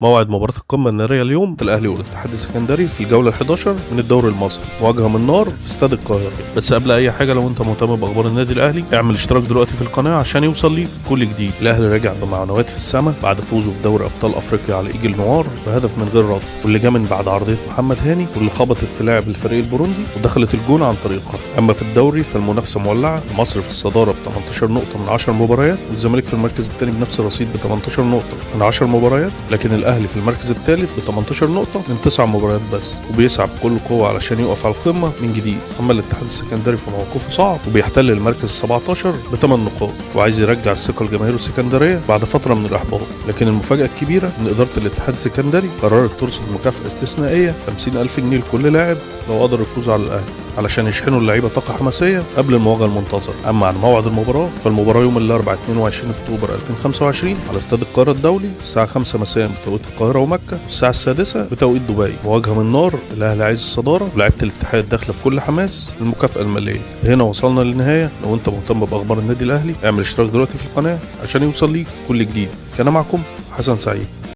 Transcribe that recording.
موعد مباراة القمة النارية اليوم الأهلي والاتحاد السكندري في الجولة ال11 من الدوري المصري، مواجهة من نار في استاد القاهرة. بس قبل أي حاجة، لو أنت مهتم بأخبار النادي الأهلي اعمل اشتراك دلوقتي في القناة عشان يوصل ليك كل جديد. الأهلي راجع بمعنويات في السماء بعد فوزه في دوري أبطال أفريقيا على إيجل نوار بهدف من غير رد، واللي جه من بعد عرضية محمد هاني واللي خبطت في لاعب الفريق البوروندي ودخلت الجون عن طريق الخطأ. أما في الدوري فالمنافسة مولعة، مصر في الصدارة ب 18 نقطة من 10 مباريات، والزمالك في المركز الثاني بنفس الرصيد ب 18 نقطة من 10 مباريات، لكن الأهلي في المركز الثالث ب 18 نقطة من 9 مباريات بس، وبيسعى بكل قوة علشان يقف على القمة من جديد. أما الاتحاد السكندري في موقفه صعب وبيحتل المركز 17 ب8 نقاط، وعايز يرجع الثقة لجماهيره السكندرية بعد فترة من الإحباط. لكن المفاجأة الكبيرة إن إدارة الاتحاد السكندري قررت ترصد مكافأة استثنائية 50,000 جنيه لكل لاعب لو قدر يفوز على الأهلي، علشان يشحنوا اللعيبة طاقة حماسية قبل المواجهة المنتظرة. أما عن موعد المباراة فالمباراة يوم الأربعاء 22 أكتوبر 2025 على استاد القاهرة الدولي الساعة 5 مساء بتوقيت القاهرة ومكة، والساعة 6 بتوقيت دبي. مواجهة من نار، الأهلي عايز الصدارة ولاعيبة الاتحاد داخلة بكل حماس المكافأة المالية. هنا وصلنا للنهاية. لو أنت مهتم بأخبار النادي الأهلي اعمل اشتراك دلوقتي في القناة عشان يوصل ليك كل جديد. كان معكم حسن سعيد.